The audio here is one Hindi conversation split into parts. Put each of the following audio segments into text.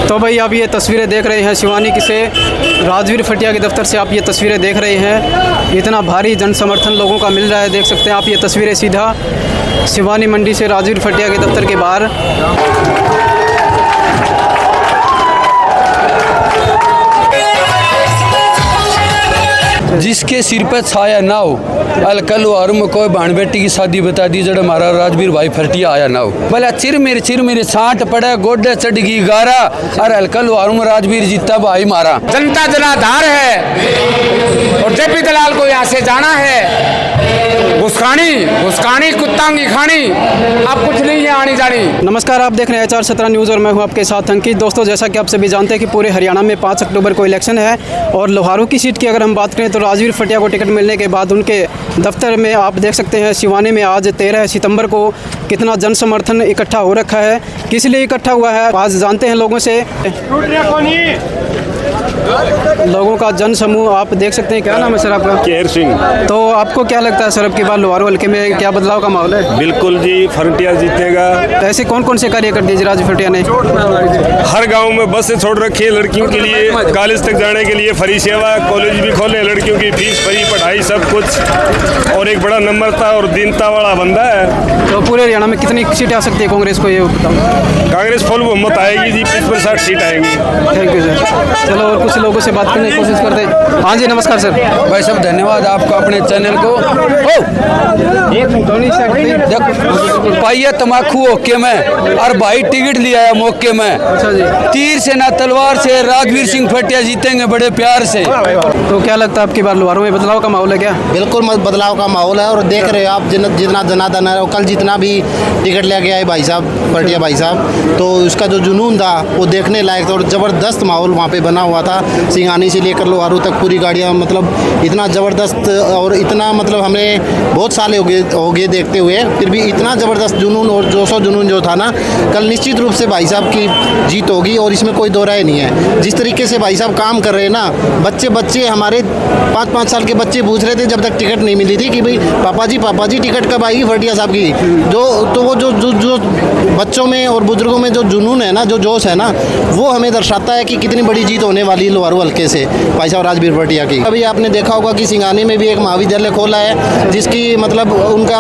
तो भाई आप ये तस्वीरें देख रहे हैं शिवानी से राजवीर फटिया के दफ्तर से आप ये तस्वीरें देख रहे हैं। इतना भारी जन समर्थन लोगों का मिल रहा है, देख सकते हैं आप ये तस्वीरें सीधा शिवानी मंडी से राजवीर फटिया के दफ्तर के बाहर। जिसके सिर पर छाया ना हो, अलकल वारू में कोई बहन बेटी की शादी बता दी जड़ हमारा राजवीर भाई फटिया आया ना हो। भला चिर मेरे छांट पड़ा गोड्डे चढ़ गई गारा, और अलकल वारू में राजवीर जीता भाई मारा। जनता जनाधार है और जेपी दलाल को यहाँ से जाना है। घुसखानी कुत्तांगी खानी, अब कुछ नहीं है आनी जानी। नमस्कार, आप देख रहे हैं HR 17 न्यूज़ और मैं हूं आपके साथ अंकित। दोस्तों, जैसा कि आप सभी जानते हैं कि पूरे हरियाणा में 5 अक्टूबर को इलेक्शन है और लोहारू की सीट की अगर हम बात करें तो राजवीर फटिया को टिकट मिलने के बाद उनके दफ्तर में आप देख सकते हैं शिवानी में आज 13 सितंबर को कितना जन समर्थन इकट्ठा हो रखा है। किस लिए इकट्ठा हुआ है आज जानते हैं लोगों से। लोगों का जन समूह आप देख सकते हैं। क्या नाम है सर आपका? केहर सिंह। तो आपको क्या लगता है सर अब की बार लोहारू हल्के में क्या बदलाव का माहौल है? बिल्कुल जी, फटिया जीतेगा। ऐसे कौन कौन से कार्य कर दिए राजवीर फटिया ने? हर गांव में बसें छोड़ रखी है लड़कियों के लिए, कॉलेज तक जाने के लिए फ्री सेवा, कॉलेज भी खोले, लड़कियों की फीस फ्री, पढ़ाई सब कुछ, और एक बड़ा नम्रता और दीनता वाला बंदा है। तो पूरे हरियाणा में कितनी सीटें आ सकती है कांग्रेस को, ये बताओ। कांग्रेस फुल बहुमत आएगी जी, 50-60 सीट आएंगी। Thank you sir. चलो और कुछ लोगों से बात करने की कोशिश करते हैं। हाँ जी, नमस्कार सर। भाई सब धन्यवाद आपको अपने चैनल को। पाइया तमाकू ओके में, और भाई टिकट लिया है मौके में। अच्छा जी। तीर से ना तलवार से राजवीर सिंह फटिया जीतेंगे बड़े प्यार से। तो क्या लगता है आपकी बार लोहारू में बदलाव का माहौल है क्या? बिल्कुल बदलाव का माहौल है, और देख रहे हो आप जितना जनार्दन है, कल जितना भी टिकट लेके आए भाई साहब फटिया भाई साहब, तो उसका जो जुनून था वो देखने लायक था, और ज़बरदस्त माहौल वहाँ पे बना हुआ था। सिंघानी से लेकर लोहारू तक पूरी गाड़ियाँ, मतलब इतना ज़बरदस्त, और इतना मतलब हमें बहुत साल हो गए देखते हुए, फिर भी इतना ज़बरदस्त जुनून और जोशो जुनून जो था ना, कल निश्चित रूप से भाई साहब की जीत होगी, और इसमें कोई दो राय नहीं है। जिस तरीके से भाई साहब काम कर रहे हैं ना, बच्चे हमारे 5-5 साल के बच्चे पूछ रहे थे जब तक टिकट नहीं मिली थी कि भाई पापा जी टिकट कब आएगी फटिया साहब की। तो वो जो बच्चों में और बुजुर्गों में जो जुनून है ना, जो जोश है ना, वो हमें दर्शाता है कि कितनी बड़ी जीत होने वाली है लोहारू हल्के से भाई साहब राजवीर फटिया की। अभी आपने देखा होगा कि सिंघानी में भी एक महाविद्यालय खोला है, जिसकी मतलब उनका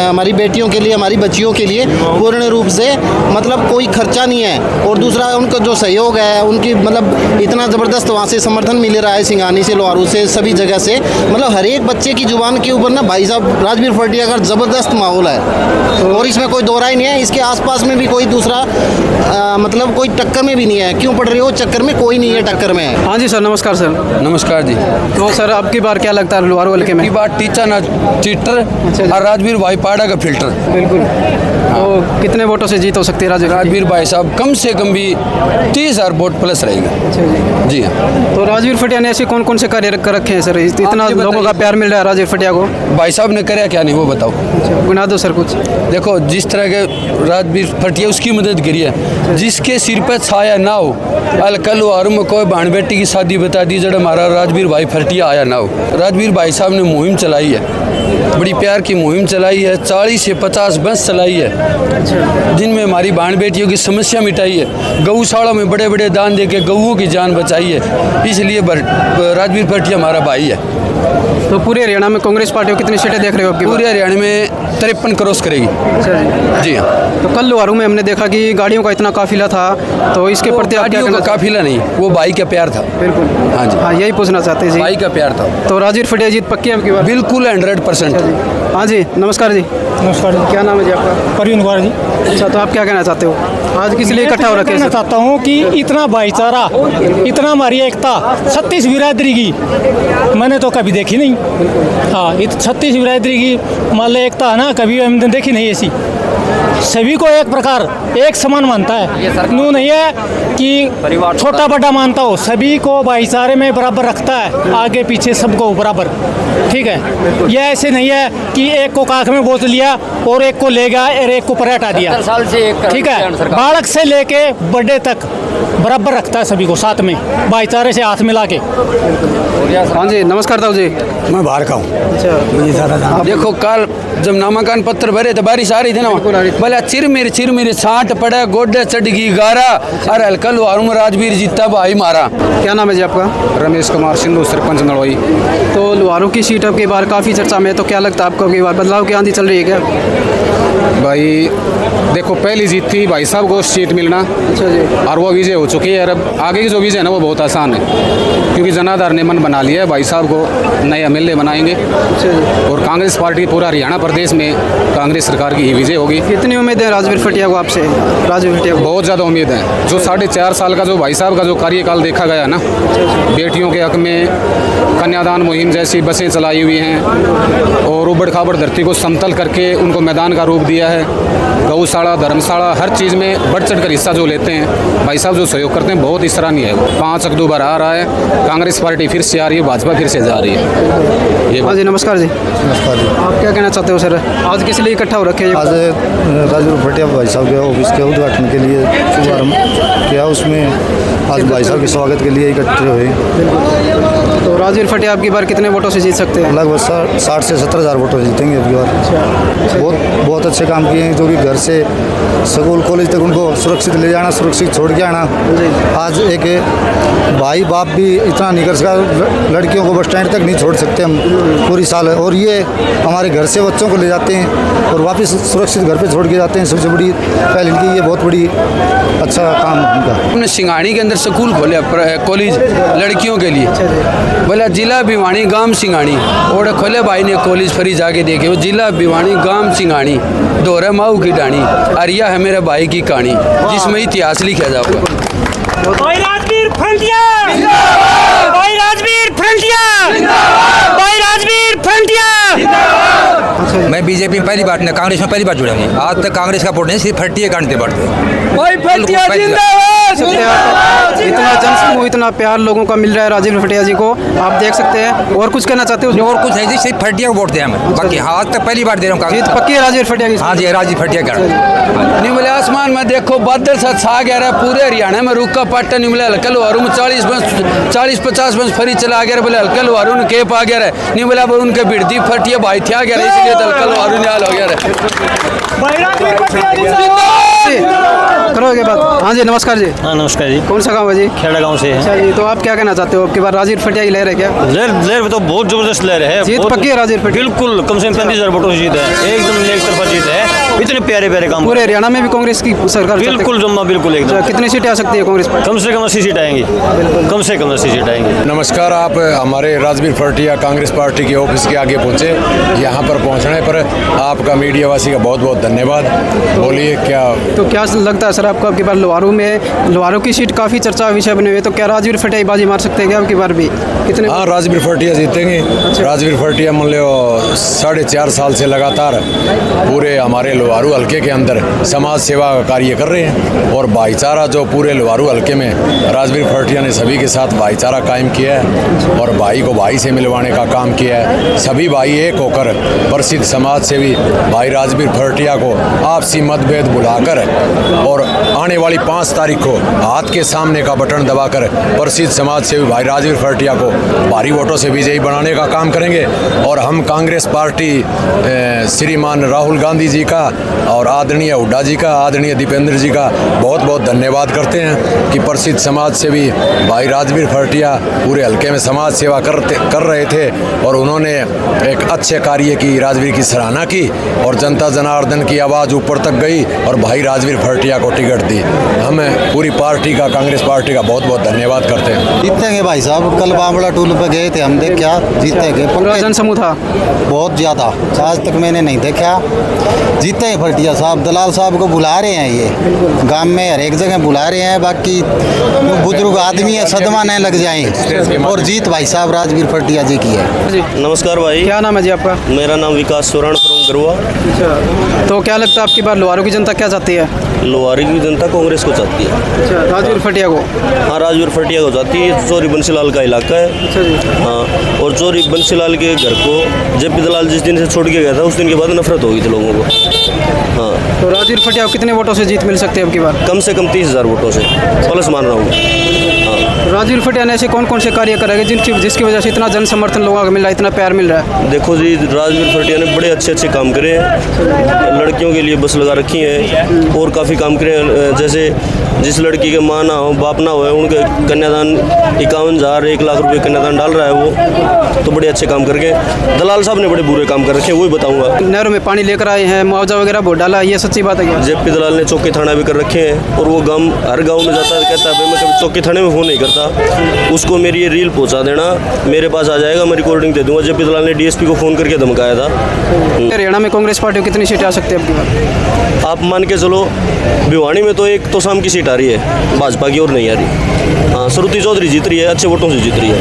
हमारी बेटियों के लिए, हमारी बच्चियों के लिए पूर्ण रूप से मतलब कोई खर्चा नहीं है, और दूसरा उनका जो सहयोग है, उनकी मतलब इतना ज़बरदस्त वहाँ से समर्थन मिल रहा है सिंघानी से, लोहारू से, सभी जगह से। मतलब हर एक बच्चे की जुबान के ऊपर ना भाई साहब राजवीर फटिया का ज़बरदस्त माहौल है, और इसमें कोई दो राय नहीं है। इसके आसपास में भी कोई दूसरा मतलब कोई टक्कर में भी नहीं है। क्यों पढ़ रहे हो चक्कर में? कोई नहीं है टक्कर में। हाँ जी सर, नमस्कार सर। नमस्कार जी। तो सर अब की बार क्या लगता है लोहारू हल्के में? बात टीचर ना चीटर, और राजवीर भाई पाड़ा का फिल्टर। बिल्कुल। तो कितने वोटों से जीत हो सकती है राजवीर भाई साहब? कम से कम भी 30,000 वोट प्लस रहेगा। अच्छा जी। हाँ। तो राजवीर फटिया ने ऐसे कौन कौन से कार्य कर रखे हैं सर? इतना लोगों का प्यार मिल रहा है राजवीर फटिया को। भाई साहब ने कराया क्या नहीं वो बताओ। गुना दो सर कुछ। देखो, जिस तरह के राजवीर फटिया उसकी मदद करी है। जिसके सिर पर छाया ना हो, अलकल वारू में कोई बहन बेटी की शादी बता दी जड़ हमारा राजवीर भाई फटिया आया ना हो। राजवीर भाई साहब ने मुहिम चलाई है, बड़ी प्यार की मुहिम चलाई है। 40 से 50 बस चलाई है, जिनमें हमारी बहन बेटियों की समस्या मिटाई है। गौशाला में बड़े बड़े दान दे के गऊओं की जान बचाई है। इसलिए राजवीर फटिया हमारा भाई है। तो पूरे हरियाणा में कांग्रेस पार्टी को कितनी सीटें देख रहे हो आपकी? पूरे हरियाणा में 53 क्रॉस करेगी। अच्छा जी हाँ। तो कल लोहारू में हमने देखा कि गाड़ियों का इतना काफिला था, तो इसके प्रति आप क्या कहना? काफिला नहीं, वो भाई का प्यार था। बिल्कुल। हाँ जी। हाँ, यही पूछना चाहते हैं भाई का प्यार था। तो राजवीर फटिया जीत पक्की है आपकी बार? बिल्कुल 100%। हाँ जी, नमस्कार जी। नमस्कार जी। क्या नाम है जी आपका? परवीन कुमार जी। अच्छा, तो आप क्या कहना चाहते हो? आज किस लिए इकट्ठा हो रखे हैं? मैं चाहता हूँ कि इतना भाईचारा, इतना हमारी एकता 36 बिरादरी की मैंने तो कभी देखी नहीं। हाँ, 36 बिरादरी की मान लो एकता है ना, कभी हमने देखी नहीं ऐसी। सभी को एक प्रकार एक समान मानता है, यूँ नहीं है कि छोटा बड़ा मानता हो, सभी को भाईचारे में बराबर रखता है, आगे पीछे सबको बराबर। ठीक है, यह ऐसे नहीं है कि एक को काख में बोत लिया और एक को ले गया और एक को परे हटा दिया। ठीक है, बालक से लेके बड़े तक बराबर रखता है सभी को साथ में, भाईचारे से हाथ मिला के। हाँ जी, नमस्कार ताऊ जी। मैं बाहर का हूँ। अच्छा, देखो कल जब नामांकन पत्र भरे तो बारिश आ रही थी ना, बोला चिरमिर छाट पड़े गोडे चढ़गी गारा, अरे हल्का लुहारू राजवीर जीता भाई मारा। क्या नाम है जी आपका? रमेश कुमार सिंधु, सरपंच नड़ोई। तो लुहारू की सीट अब की बार काफ़ी चर्चा में है, तो क्या लगता है आपको कि बार बदलाव की आंधी चल रही है क्या? भाई देखो पहली जीत थी भाई साहब को सीट मिलना, अच्छा जी। और वो विजय हो चुकी है। और अब आगे की जो विजय है ना वो बहुत आसान है, क्योंकि जनाधार ने मन बना लिया है भाई साहब को नए एमएलए बनाएंगे। अच्छा जी। और कांग्रेस पार्टी पूरा हरियाणा प्रदेश में कांग्रेस सरकार की ही विजय होगी। कितनी उम्मीद है राजवीर फटिया को आपसे? राजवीर फटिया को बहुत ज़्यादा उम्मीद है। जो 4.5 साल का जो भाई साहब का जो कार्यकाल देखा गया ना, बेटियों के हक में कन्यादान मुहिम जैसी बसें चलाई हुई हैं, और उबड़ खाबड़ धरती को समतल करके उनको मैदान का रूप दिया है। गौशाला, धर्मशाला, हर चीज़ में बढ़ चढ़ कर हिस्सा जो लेते हैं भाई साहब, जो सहयोग करते हैं, बहुत ही सराहनीय है। 5 अक्टूबर आ रहा है, कांग्रेस पार्टी फिर से आ रही है, भाजपा फिर से जा रही है। ये हाँ जी, नमस्कार जी। नमस्कार जी। आप क्या कहना चाहते हो सर? आज किस लिए इकट्ठा हो रखे हैं? आज राजवीर फटिया भाई साहब के ऑफिस के उद्घाटन के लिए शुभारम्भ किया, उसमें आज भाई साहब के स्वागत के लिए इकट्ठे हुए। तो राजवीर फटिया आपकी बार कितने वोटों से जीत सकते हैं? लगभग 60 से 70 हज़ार वोटों से जीतेंगे अब की बार। बहुत अच्छे काम किए हैं, जो कि घर से स्कूल कॉलेज तक उनको सुरक्षित ले जाना, सुरक्षित छोड़ के आना। आज एक भाई बाप भी इतना नहीं कर सका, लड़कियों को बस स्टैंड तक नहीं छोड़ सकते हम पूरी साल, और ये हमारे घर से बच्चों को ले जाते हैं और वापस सुरक्षित घर पे छोड़ के जाते हैं। सबसे बड़ी पहल इनकी ये बहुत बड़ी अच्छा काम उनका। हमने सिंघाड़ी के अंदर स्कूल खोले, कॉलेज लड़कियों के लिए, बोला जिला भिवानी गांव सिंघाड़ी, और खोले भाई ने कॉलेज फ्री जाके देखे, वो जिला भिवानी गांव सिंघाड़ी, दोहरा माऊ की डाणी, अरिया है मेरे भाई की कहानी, जिसमें इतिहास लिखा जाएगा। भाई राजवीर फ्रंटिया, भाई राजवीर फ्रंटिया, भाई राजवीर फ्रंटिया। मैं बीजेपी में पहली बार, कांग्रेस में पहली बार जुड़ा हूँ। आज तक कांग्रेस का वोट नहीं, सिर्फ फटिया काटते पड़ते। भाई फ्रंटिया जिंदाबाद। इतना जनसमूह, इतना प्यार लोगों का मिल रहा है राजवीर फटिया जी को, आप देख सकते हैं। और कुछ कहना चाहते हो? और कुछ है जी, सिर्फ फटिया को वोट दें हमें, बाकी आज तक पहली बार दे रहा हूँ जीत कांग्रेस। पक्की है राजवीर फटिया की? हाँ जी, राजवीर फटिया का। निमले आसमान में देखो बादल सा छा गया है, पूरे हरियाणा में रुका पाटा निमले हल्का लुहारू में 40-50 बस फरी चला गया, बोले हल्का लुहारू ने केप आ गया है, नहीं बोला उनके बिड़ती फटिया भाई थी आ गया, इसलिए तो हल्का लुहारू निहाल हो गया है। भाई राजवीर फटिया जिंदाबाद। करोगे बात? हाँ जी, नमस्कार जी। हाँ नमस्कार जी। कौन सा गाँव है जी? खेड़ा गांव से है। अच्छा जी, तो आप क्या कहना चाहते हो? आपके बार राजवीर फटिया की लहर है क्या? लहर तो बहुत जबरदस्त लहर है। जीत बहुत- पक्की है राजवीर फटिया? बिल्कुल, कम से कम 35,000 वोटों से जीत है, एकदम एक तरफा जीत है। इतने प्यारे प्यारे काम, पूरे हरियाणा में भी कांग्रेस की सरकार चलती है? बिल्कुल जम्मा, बिल्कुल एकदम। अच्छा, कितनी सीटें आ सकती है कांग्रेस पर? कम से कम 80 सीट आएंगी, कम से कम 80 सीट आएंगी। नमस्कार, आप हमारे राजवीर फटिया कांग्रेस पार्टी के ऑफिस के आगे पहुंचे। यहाँ पर पहुंचने पर आपका मीडिया वासी का बहुत बहुत धन्यवाद। बोलिए क्या? तो क्या लगता है सर आपको आपकी बार लुहारू की सीट काफ़ी चर्चा विषय बने हुए, तो क्या राजवीर फटिया बाजी मार सकते हैं क्या आपकी बार भी? कितने? हाँ, राजवीर फटिया जीतेंगे। राजवीर फटिया मान लो 4.5 साल से लगातार पूरे हमारे लुहारू हल्के के अंदर समाज सेवा का कार्य कर रहे हैं, और भाईचारा जो पूरे लुहारू हल्के में राजवीर फटिया ने सभी के साथ भाईचारा कायम किया है, और भाई को भाई से मिलवाने का काम किया है। सभी भाई एक होकर प्रसिद्ध समाज सेवी भाई राजवीर फटिया को आपसी मतभेद भुलाकर और आने वाली 5 तारीख को हाथ के सामने का बटन दबाकर प्रसिद्ध समाज सेवी भाई राजवीर फटिया को भारी वोटों से विजयी बनाने का काम करेंगे। और हम कांग्रेस पार्टी श्रीमान राहुल गांधी जी का और आदरणीय हुड्डा जी का, आदरणीय दीपेंद्र जी का बहुत बहुत धन्यवाद करते हैं कि प्रसिद्ध समाज सेवी भाई राजवीर फटिया पूरे हल्के में समाज सेवा कर रहे थे, और उन्होंने एक अच्छे कार्य की राजवीर की सराहना की, और जनता जनार्दन की आवाज़ ऊपर तक गई और भाई राजवीर फटिया को टिकट दी। हम पूरी पार्टी का, कांग्रेस पार्टी का बहुत बहुत धन्यवाद करते हैं। जीतेंगे भाई साहब। कल बामड़ा टूल पे गए थे हम, देख क्या जीतेंगे। पूरा जनसमूह था बहुत ज़्यादा, आज तक मैंने नहीं देखा। जीते फटिया साहब, दलाल साहब को बुला रहे हैं, ये गांव में हर एक जगह बुला रहे हैं। बाकी बुजुर्ग आदमी है, सदमा नहीं लग जाए, और जीत भाई साहब राजवीर फटिया जी की है। जी, नमस्कार भाई। क्या नाम है जी आपका? मेरा नाम विकास सोरण फ्रॉम गरुआ। अच्छा, तो क्या लगता है आपकी बार लुहारू की जनता क्या चाहती है? लोहारी की जनता कांग्रेस को चाहती है। अच्छा, राजवीर फटिया को? हाँ, राजवीर फटिया को चाहती है। चौरी बंसीलाल का इलाका है। अच्छा जी। हाँ, और चौरी बंसीलाल के घर को जेपी दलाल जिस दिन से छोड़ के गया था, उस दिन के बाद नफरत हो गई थी लोगों को। हाँ, तो राजवीर फटिया को कितने वोटों से जीत मिल सकती है आपकी बार? कम से कम 30,000 वोटों से प्लस मान रहा हूँ। हाँ, राजवीर फटिया ने ऐसे कौन कौन से कार्य करेंगे जिसकी वजह से इतना जन समर्थन लोगों को मिल रहा है, इतना प्यार मिल रहा है? देखो जी, राजवीर फटिया ने बड़े अच्छे काम करे हैं। लड़कियों के लिए बस लगा रखी है और काफ़ी काम करे हैं। जैसे जिस लड़की के माँ ना हो, बाप ना हो, उनके कन्यादान 51,000 1 लाख रुपए कन्यादान डाल रहा है वो, तो बड़े अच्छे काम करके। दलाल साहब ने बड़े बुरे काम कर रखे हैं, वही बताऊंगा। नहरों में पानी लेकर आए हैं, मुआवजा वगैरह बहुत डाला, ये सच्ची बात है क्या? जेपी दलाल ने चौकी थाना भी कर रखे हैं और वो हर गांव में जाता है, कहता है भाई मैं कभी चौकी थाने में फ़ोन नहीं करता, उसको मेरी ये रील पहुंचा देना, मेरे पास आ जाएगा, मैं रिकॉर्डिंग दे दूंगा। जेपी दलाल ने डीएसपी को फ़ोन करके धमकाया था। हरियाणा में कांग्रेस पार्टी को कितनी सीटें आ सकती है? आप मान के चलो, भिवानी में तो एक तो शाम की सीट आ रही है भाजपा की और नहीं आ रही। हाँ, श्रुति चौधरी जीत रही है, अच्छे वोटों से जीत रही है।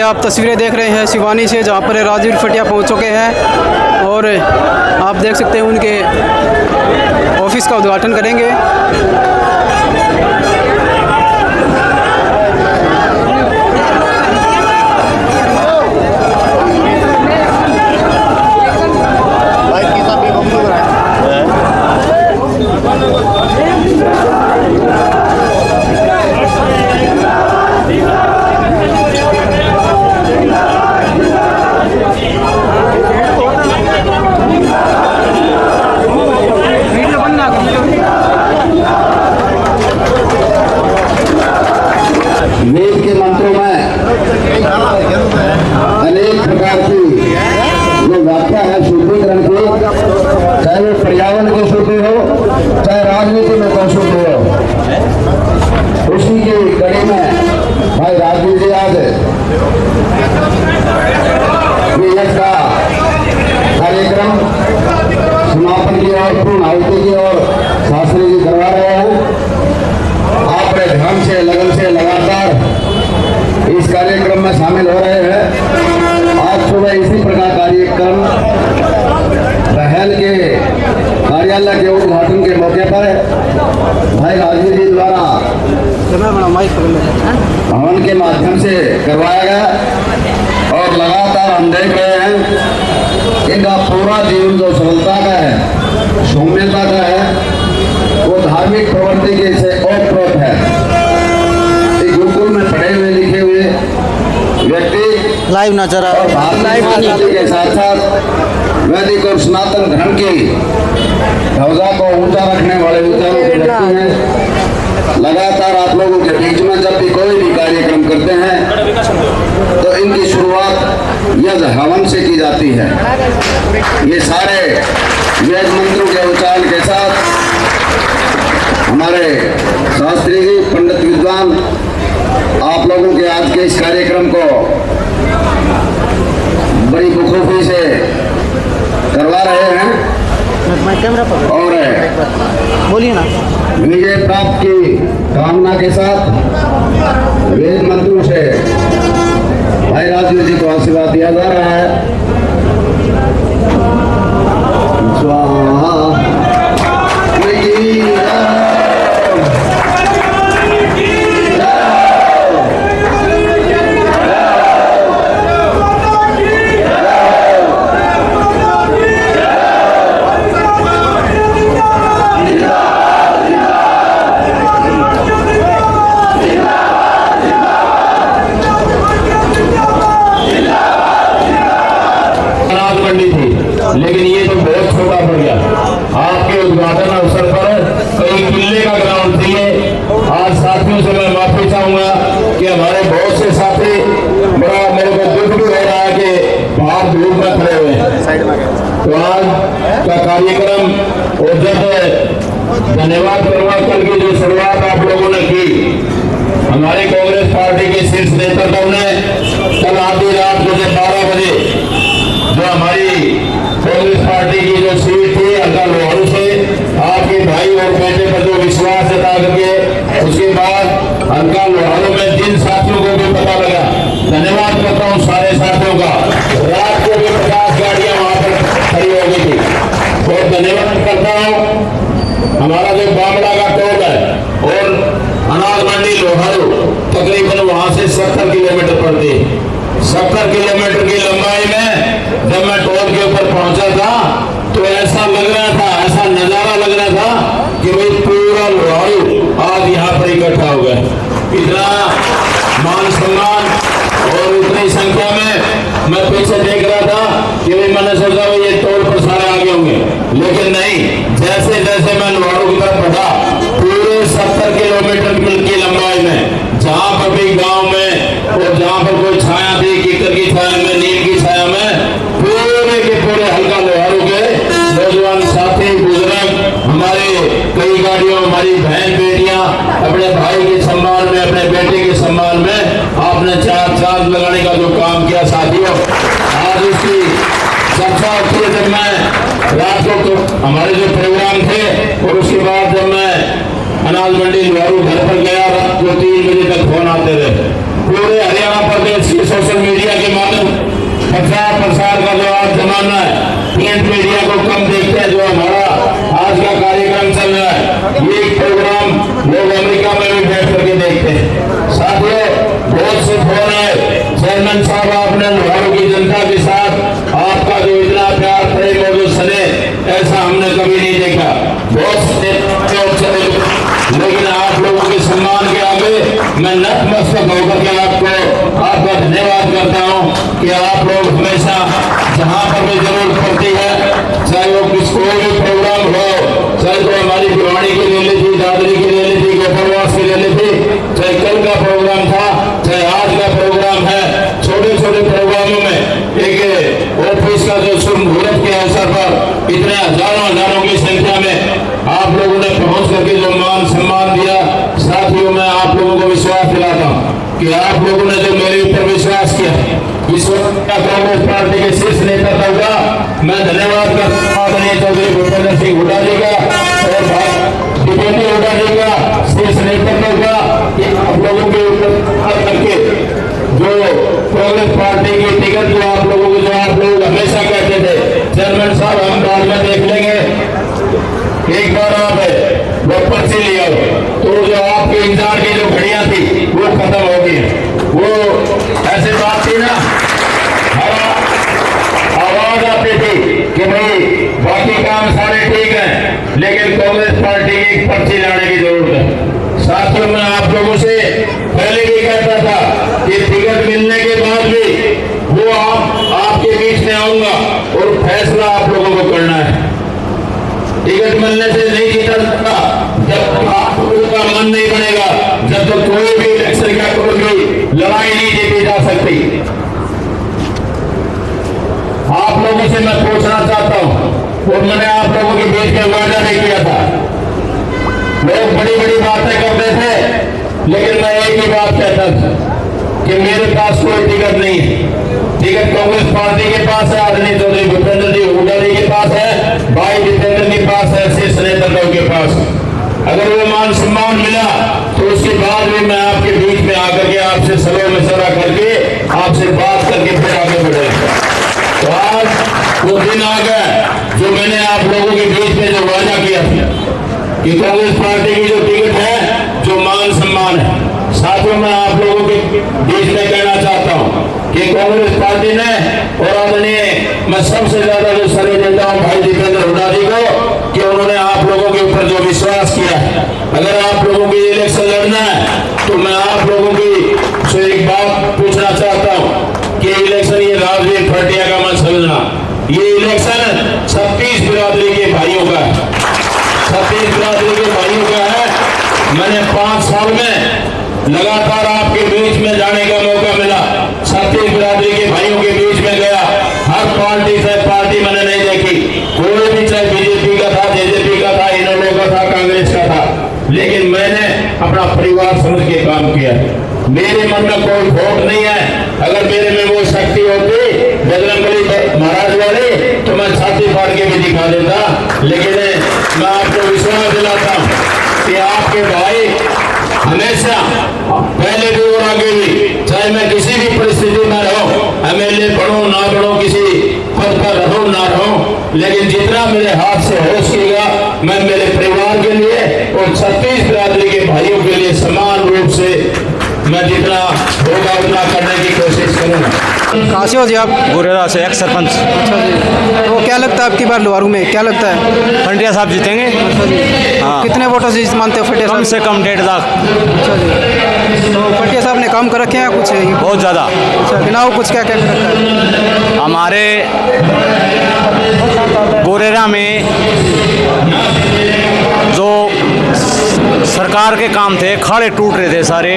आप तस्वीरें देख रहे हैं सिवानी से, जहां पर राजवीर फटिया पहुंच चुके हैं और आप देख सकते हैं उनके ऑफिस का उद्घाटन करेंगे। वेद के मंत्रों में अनेक प्रकार की जो व्याख्या है शुद्धिकरण की, चाहे वो पर्यावरण की शुद्धि हो, चाहे राजनीति में कोई शुद्धि हो, उसी की कड़ी में भाई राजवीर जी आज का कार्यक्रम समापन की और पूर्ण आहुति की और शास्त्री जी करवा रहे हैं। आप बड़े ध्यान से, लगन से लगातार इस कार्यक्रम में शामिल हो रहे हैं। आज सुबह इसी प्रकार कार्यक्रम बहल के कार्यालय के उद्घाटन के मौके पर भाई राजवीर जी द्वारा भवन के माध्यम से करवाया गया और लगातार हम देख रहे हैं इनका पूरा जीवन जो सरलता का है, सौम्यता का है, वो धार्मिक प्रवृत्ति के से ओतप्रोत है। गुरुकुल में पढ़े हुए लिखे हुए व्यक्ति लाइव नजर आ के साथ साथ वैदिक और सनातन धर्म की ध्वजा को ऊंचा रखने वाले व्यक्ति हैं। लगातार आप लोगों के बीच में जब भी कोई भी कार्यक्रम करते हैं तो इनकी शुरुआत यज्ञ हवन से की जाती है। ये सारे वेद मंत्रों के उच्चारण के साथ हमारे शास्त्री जी, पंडित विद्वान आप लोगों के आज के इस कार्यक्रम को बड़ी बखूबी से करवा रहे हैं और बोलिए ना, विजय प्राप्त की कामना के साथ वेद मंत्रों से भाई राजवीर जी को आशीर्वाद दिया जा रहा है। स्वाहा तो आज का कार्यक्रम और जब धन्यवाद करूंगा, कल की जो शुरुआत आप लोगों ने की हमारी कांग्रेस पार्टी के शीर्ष नेतृत्व ने, कल आधी रात मुझे 12 बजे जो हमारी कांग्रेस पार्टी की जो सीट थी हल्का लोहारू से आपके भाई और बेटे पर जो विश्वास जता करके, उसके बाद हल्का लोहारू में जिन साथियों को भी पता लगा, धन्यवाद करता हूँ सारे साथियों का। रात को भी 50 गाड़ियां वहां पर खड़ी हो गई थी और धन्यवाद करता हूँ हमारा जो बामड़ा का टोल है और अनाज मंडी लोहारू तकरीबन वहां से 70 किलोमीटर पड़ती है। 70 किलोमीटर की लंबाई में जब मैं टोल के ऊपर पहुंचा था तो ऐसा लग रहा था, ऐसा नजारा लग रहा था कि भाई पूरा लोहारू आज यहाँ पर इकट्ठा हो गया। इतना मान सम्मान और उतनी संख्या में मैं पीछे देख रहा था कि भाई मैंने सोचा भाई ये टोल पर सारे आगे होंगे, लेकिन नहीं, जैसे जैसे मैं लोहारू की तरफ बढ़ा पूरे 70 किलोमीटर की लंबाई में जहां पर भी गांव में और जहां पर कोई छाया थी, कीकर की छाया में, नीम की छाया में, पूरे के पूरे हल्का लोहारू के नौजवान साथी बुजुर्ग, हमारे कई गाड़ियों, हमारी बहन बेटियां अपने भाई के सम्मान में, अपने बेटे के सम्मान में आपने चांद लगाने का जो काम किया साथियों, आज उसकी चर्चा होती है। जब मैं रात को तो हमारे जो प्रोग्राम थे और उसके बाद जब मैं अनाज मंडी लोहारू घर पर गया, रात को 3 बजे तक फोन आते रहे। पूरे हरियाणा प्रदेश के सोशल मीडिया के माध्यम प्रचार प्रसार का जो आज जमाना है, प्रिंट मीडिया को कम देखते हैं। जो हमारा आज का कार्यक्रम चल रहा है, ये प्रोग्राम लोग अमेरिका में भी बैठ करके देखते हैं। साथियों, बहुत से फोन है, चेयरमैन साहब आपने लोहारू की जनता के साथ आपका जो इतना प्यार प्रेम और जो स्नेह, ऐसा हमने कभी नहीं देखा। बहुत से लेकिन आप लोगों के सम्मान के आगे मैं नतमस्तक होकर के आपका धन्यवाद करता हूं कि आप लोग हमेशा जहां पर भी जरूरत पड़ती है, चाहे वो कोई भी प्रोग्राम हो, चाहे तो हमारी भिवानी की रैली थी, दादरी की रैली थी, गोपालवास की रैली थी, चाहे कल का प्रोग्राम था, चाहे आज का प्रोग्राम है, छोटे छोटे प्रोग्रामों में एक ऑफिस का जो शुभ मुहूर्त के अवसर पर इतने हजारों की संख्या में आप लोगों ने पहुंच करके जो मान सम्मान दिया, साथियों मैं आप लोगों को विश्वास दिलाता हूं कि आप लोगों ने जो मेरे ऊपर विश्वास किया, कांग्रेस पार्टी के शीर्ष नेतृत्व का मैं धन्यवाद करता हूं। आदरणीय चौधरी भूपेंद्र सिंह हुड्डा जी का और दीपेंद्र हुड्डा जी का शीर्ष नेतृत्व का, आप लोगों के ऊपर करके जो कांग्रेस पार्टी की टिकट जो आप लोगों को, जो आप लोग हमेशा कहते थे चेयरमैन साहब हम बाद में देख लेंगे, एक बार आप वो पर्ची लिया तो जो आपके इंतजार की जो घड़ियां थी वो खत्म हो गई। वो ऐसे बात थी ना, आवाज आती थी कि भाई बाकी काम सारे ठीक हैं, लेकिन कांग्रेस पार्टी की एक पर्ची लाने की जरूरत है। साथियों मैं आप लोगों से पहले भी कहता था कि टिकट मिलने के बाद भी वो आपके बीच में आऊंगा और फैसला आप लोगों को करना है। टिकट मिलने से नहीं जीता सकता जब आपका मन नहीं बनेगा, जब तक कोई भी इलेक्शन का कोई लड़ाई नहीं जीती जा सकती। आप लोगों से मैं पूछना चाहता हूं और मैंने आप लोगों के बीच में वादा नहीं किया था। लोग बड़ी बड़ी बातें करते थे, लेकिन मैं एक ही बात कहता था कि मेरे पास कोई टिकट नहीं है। टिकट कांग्रेस पार्टी के पास है, आदरणीय चौधरी भूपेंद्र जी हुड्डा जी के पास है, भाई जितेंद्र के पास है, शीर्ष नेतृत्व के पास। अगर वो मान सम्मान मिला तो उसके बाद भी मैं आपके बीच में आकर के आपसे सलाह मशवरा करके आपसे बात करके फिर आगे बढ़ेगा। तो आज वो दिन आ गया जो मैंने आप लोगों के बीच में जो वादा किया था कि कांग्रेस पार्टी की जो टिकट है, जो मान सम्मान है। साथियों मैं आप लोगों के बीच में कहना चाहता हूं कि कांग्रेस पार्टी ने और आदरणीय मैं सबसे ज्यादा जो सलाह देता हूं भाई जितेंद्र हुड्डा जी को कि उन्होंने आप लोगों के ऊपर जो विश्वास किया, अगर आप लोगों की इलेक्शन लड़ना है तो मैं आप लोगों की से एक बात पूछना चाहता हूं कि इलेक्शन ये राजवीर फटिया का मत समझना, ये इलेक्शन 36 बिरादरी के भाइयों का है, 36 बिरादरी के भाइयों का है। मैंने 5 साल में लगातार आपके बीच में जाने का मौका मिला, 36 बिरादरी के भाइयों के बीच में गया, हर पार्टी से पार्टी मैंने मेरे मन में कोई खोट नहीं है। अगर मेरे में वो शक्ति होती बजरंगबली महाराज वाले तो मैं छाती फाड़ के भी दिखा देता, लेकिन मैं आपको विश्वास दिलाता हूँ कि आपके भाई हमेशा पहले भी और आगे भी, चाहे मैं किसी भी परिस्थिति में रहूं, MLA बढ़ूं ना बढ़ूं, किसी पद पर रहूं ना रहूं, लेकिन जितना मेरे हाथ से हो सकेगा मैं मेरे परिवार के लिए और 36 बिरादरी के भाइयों के लिए समान रूप से मैं जितना होगा उतना करने की कोशिश करूंगा। कहाँ से हो जी आप? गुरेरा से एक्स सरपंच। अच्छा जी, तो क्या लगता है आपकी बार लोहारू में क्या लगता है? फंटिया साहब जीतेंगे। अच्छा जी, हाँ। कितने वोटों से मानते हो फटिया साहब? कम से कम 1.5 लाख। अच्छा जी, तो फटिया साहब ने काम कर रखे हैं कुछ? बहुत ज़्यादा। अच्छा, गिनाओ कुछ क्या क्या कर रखा है? हमारे गुरेरा में जो सरकार के काम थे, खाड़े टूट रहे थे सारे,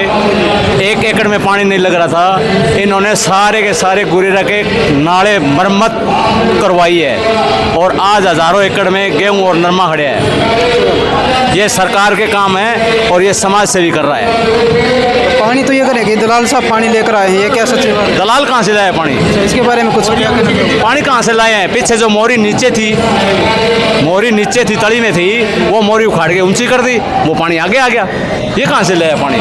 1 एकड़ में पानी नहीं लग रहा था, इन्होंने सारे के सारे गुरेरा के नाले मरम्मत करवाई है और आज हज़ारों एकड़ में गेहूं और नरमा खड़े हैं। ये सरकार के काम है और ये समाज सेवी कर रहा है। पानी तो ये करेगी, दलाल साहब पानी लेकर आए हैं, ये क्या सच है? दलाल कहाँ से लाए पानी? इसके बारे में कुछ क्या कहना चाहोगे? पानी कहाँ से लाए हैं? पीछे जो मोरी नीचे थी तली में थी, वो मोरी उखाड़ के ऊंची कर दी, वो पानी आगे आ गया। ये कहाँ से लाया पानी?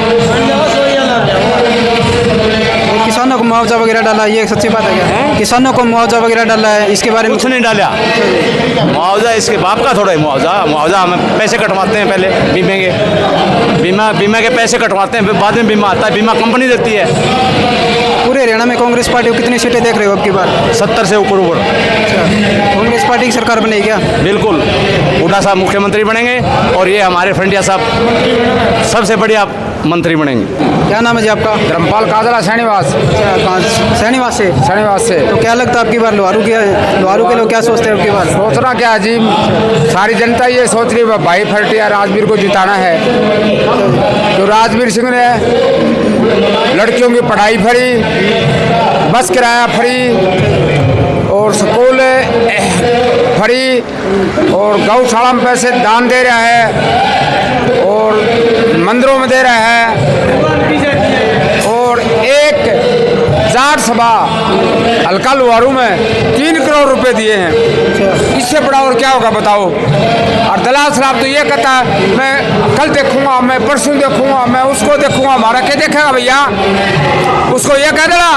किसानों को मुआवजा वगैरह डाला, ये सच्ची बात है क्या? किसानों को मुआवजा वगैरह डाला है, इसके बारे में कुछ नहीं डाला। मुआवजा इसके बाप का थोड़ा ही मुआवजा हमें पैसे कटवाते हैं पहले बीमे के, बीमा के पैसे कटवाते हैं, फिर बाद में बीमा आता है, बीमा कंपनी देती है। पूरे हरियाणा में कांग्रेस पार्टी को कितनी सीटें देख रहे हो अब की बार? 70 से ऊपर। अच्छा, कांग्रेस पार्टी की सरकार बनेगी क्या? बिल्कुल, हुड्डा साहब मुख्यमंत्री बनेंगे और ये हमारे फंटिया साहब सबसे बढ़िया मंत्री बनेंगे। क्या नाम है जी आपका? धर्मपाल काजला सैनीवास। अच्छा, कहाँ? सैनीवास से। सैनीवास से। तो क्या लगता है आपकी बार लोहारू के लोग क्या सोचते हैं आपकी बार? सोचना क्या जी, सारी जनता ये सोच रही है भाई फटिया राजवीर को जिताना है। तो राजवीर सिंह ने लड़कियों की पढ़ाई फ्री, बस किराया फ्री और स्कूल फ्री और गौशाला में पैसे दान दे रहा है और मंदिरों में दे रहा है और एक जाट सभा हल्का लोहारू में 3 करोड़ रुपए दिए हैं। इससे बड़ा और क्या होगा बताओ? और दलाल साहब तो ये कहता है मैं कल देखूंगा, मैं परसों देखूंगा, मैं उसको देखूंगा। हमारा क्या देखेगा भैया? उसको ये कह देना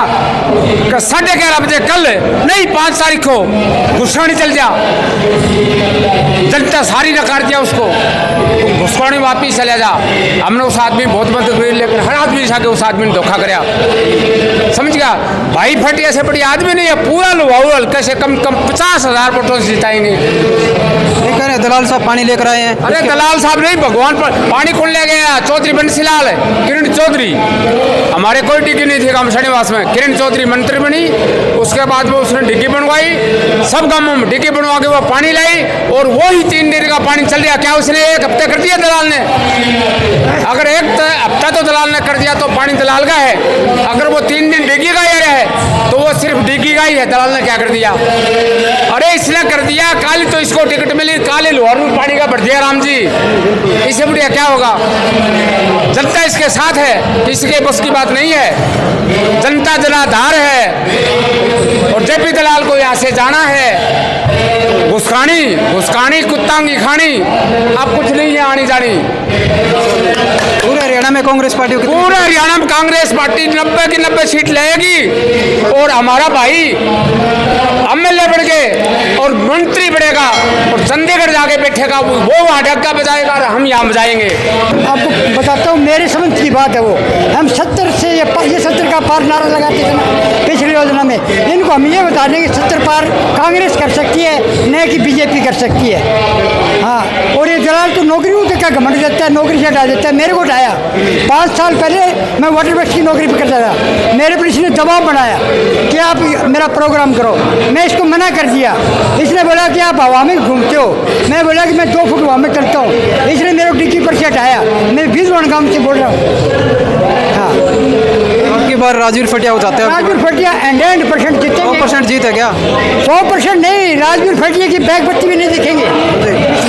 कि 11:30 बजे कल नहीं 5 तारीख को घुसखानी चल जा। जनता सारी नकार दिया उसको, घुसखानी वापिस चले जा। हमने उस आदमी बहुत मदद करी, लेकिन हर आदमी के उस आदमी ने धोखा कराया। समझ गया? भाई फटिया से बड़ी आदमी नहीं है, पूरा लोहारू हल्के से कम 50,000 वोटों से जिताएंगे। नहीं कह रहे दलाल साहब पानी लेकर आए हैं? अरे दलाल साहब नहीं, भगवान पर पानी कौन ले गया? चौधरी बंसीलाल है, किरण चौधरी। हमारे कोई डिग्गी नहीं थी गाँव शनिवास में, किरण चौधरी मंत्री बनी, उसके बाद में उसने डिग्गी बनवाई, सब गाँवों में डिग्गी बनवा के वो पानी लाई और वो ही 3 दिन का पानी चल गया। क्या उसने 1 हफ्ते कर दिया दलाल ने? अगर 1 हफ्ता तो दलाल ने कर दिया तो पानी दलाल का है। अगर वो 3 दिन डिग्गी का ही है तो वो सिर्फ डिग्गी का ही है। दलाल ने क्या कर दिया? अरे इसने कर दिया, काली तो इसको टिकट मिली, काले लोहारू पानी का बढ़ दिया राम जी। इससे बढ़िया क्या होगा? जनता इसके साथ है, इसके बस की बात नहीं है। जनता जनाधार है और जेपी दलाल को यहाँ से जाना है। घुसखानी कुत्ता की खानी, अब कुछ नहीं है आनी जानी। पूरे हरियाणा में कांग्रेस पार्टी को पूरे हरियाणा में कांग्रेस पार्टी 90 की 90 सीट लेगी और हमारा भाई MLA बढ़ गए और मंत्री बढ़ेगा और चंडीगढ़ जाके बैठेगा, वो वहाँ डग्गा बजाएगा और हम यहाँ बजाएंगे। आपको बताता हूँ, मेरे समझ की बात है वो। हम 70 से ये 70 का पार नारा लगाते थे ना पिछली योजना में। इनको हम ये बता दें कि 70 पार कांग्रेस कर सकती है, न कि बीजेपी कर सकती है। हाँ, और ये दलाल तो नौकरियों का घमंड देता है, नौकरी से हटा देता है। मेरे को हटाया 5 साल पहले, मैं वाटर वर्क्स की नौकरी भी करता था। मेरे पर इसने दबाव बनाया कि आप मेरा प्रोग्राम करो, मैं इसको मना कर दिया। इसने बोला कि आप हवा में घूमते हो, मैं बोला कि मैं 2 फुट हवा में चलता हूँ। इसने मेरे को डिग्गी पर से हटाया। मैं 20 गाँव से बोल रहा हूँ। हाँ, आपकी बार राजवीर फटिया हो जाते हैं? राजवीर फटिया 100% जीते। 100% जीत है क्या? 100% नहीं, नहीं, राजवीर फटिया की बैग बत्ती भी नहीं दिखेंगे।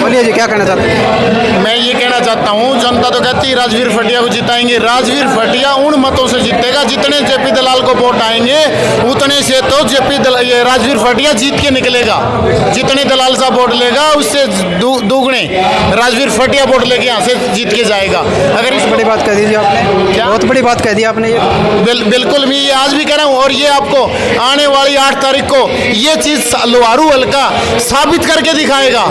बोलिए जी, क्या कहना चाहते हैं? मैं ये कहना चाहता हूँ, जनता तो कहती है राजवीर फटिया को जिताएंगे। राजवीर फटिया उन मतों से जीतेगा जितने जेपी दलाल को वोट आएंगे, उतने से तो ये राजवीर फटिया जीत के निकलेगा। जितने दलाल साहब वोट लेगा उससे दुगने राजवीर फटिया वोट लेके यहाँ से जीत के जाएगा। अगर इस बड़ी बात कह दीजिए आपने, क्या बहुत बड़ी बात कह दी आपने ये। बिल्कुल, मैं ये आज भी कह रहा हूँ और ये आपको आने वाली 8 तारीख को ये चीज लोहारू हल्का साबित करके दिखाएगा।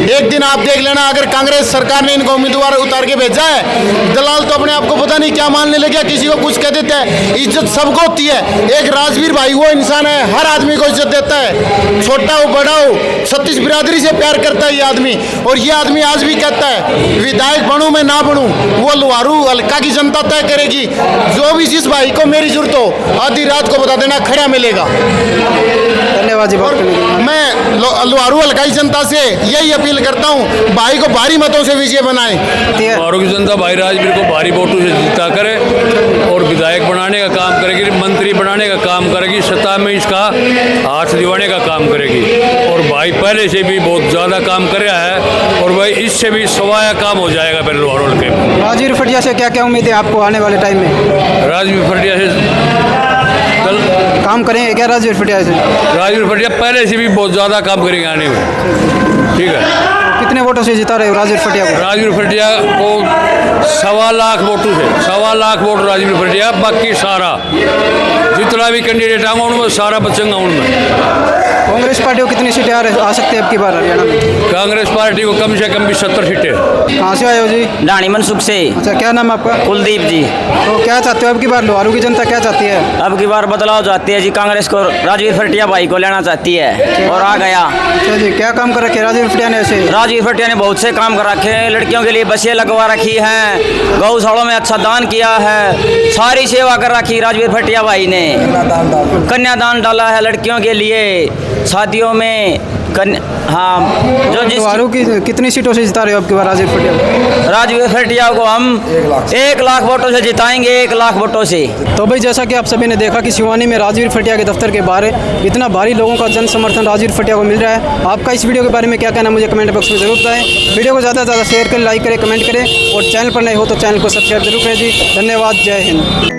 एक दिन आप देख लेना, अगर कांग्रेस सरकार ने इनको उम्मीदवार उतार के भेजा है, दलाल तो अपने आप को पता नहीं क्या मानने लगे, किसी को कुछ कह देता है। इज्जत सबको होती है। एक राजवीर भाई वो इंसान है, हर आदमी को इज्जत देता है, छोटा हो बड़ा हो, 36 बिरादरी से प्यार करता है ये आदमी। और ये आदमी आज भी कहता है विधायक बनूं मैं ना बनूं, वो लोहारू हल्का की जनता तय करेगी। जो भी जिस भाई को मेरी जरूरत हो, आधी रात को बता देना, खड़ा मिलेगा। धन्यवाद जी। मैं लोहारू हल्काई जनता से यही अपील करता हूं, भाई को भारी मतों से विजय बनाएं। लोहारू की जनता भाई राजवीर को भारी वोटों से जीता करे और विधायक बनाने का काम करेगी, मंत्री बनाने का काम करेगी, सत्ता में इसका हाथ दिवाने का काम करेगी। और भाई पहले से भी बहुत ज़्यादा काम कर रहा है और भाई इससे भी सवाया काम हो जाएगा पहले लोहारू हल्के में। राजवीर फटिया से क्या क्या उम्मीद है आपको आने वाले टाइम में? राजवीर फटिया से काम करेंगे क्या? राजवीर फटिया से राजवीर फटिया पहले से भी बहुत ज़्यादा काम करेंगे आने में। ठीक है। कितने वोटों से जिता रहे हो राजवीर फटिया को? राजवीर फटिया को 1.25 लाख वोटों से, 1.25 लाख वोट राजवीर फटिया। बाकी सारा जितना भी कैंडिडेट आऊँगा उनमें सारा बचेंगे उनमें। कांग्रेस पार्टी को कितनी सीटें आ सकती है अब की बार हरियाणा में? कांग्रेस पार्टी को कम से कम भी 70 सीटें। कहाँ से आए हो जी? डाणी मनसुख से। अच्छा, क्या नाम है आपका? कुलदीप जी। तो क्या चाहते हो अब की बार लोहारू की जनता क्या चाहती है? अब की बार बदलाव चाहती है जी, कांग्रेस को राजवीर फटिया भाई को लेना चाहती है और आ गया। अच्छा जी, क्या काम कर रखे राजवीर फटिया ने? ऐसे राजवीर फटिया ने बहुत से काम कर रखे हैं, लड़कियों के लिए बसें लगवा रखी हैं, गौशालों में अच्छा दान किया है, सारी सेवा कर रखी राजवीर फटिया भाई ने। कन्यादान डाला है लड़कियों के लिए, शादियों में हाँ। जो जिस लोहारू की कितनी सीटों से जिता रहे हो अब की बार राजवीर फटिया को? राजवीर फटिया को हम 1 लाख वोटों से जिताएंगे, 1 लाख वोटों से। तो भाई जैसा कि आप सभी ने देखा कि सिवानी में राजवीर फटिया के दफ्तर के बाहर इतना भारी लोगों का जन समर्थन राजवीर फटिया को मिल रहा है। आपका इस वीडियो के बारे में क्या कहना, मुझे कमेंट बॉक्स में जरूर बताएं। वीडियो को ज़्यादा से ज़्यादा शेयर करें, लाइक करें, कमेंट करें और चैनल पर नए हो तो चैनल को सब्सक्राइब जरूर करें जी। धन्यवाद, जय हिंद।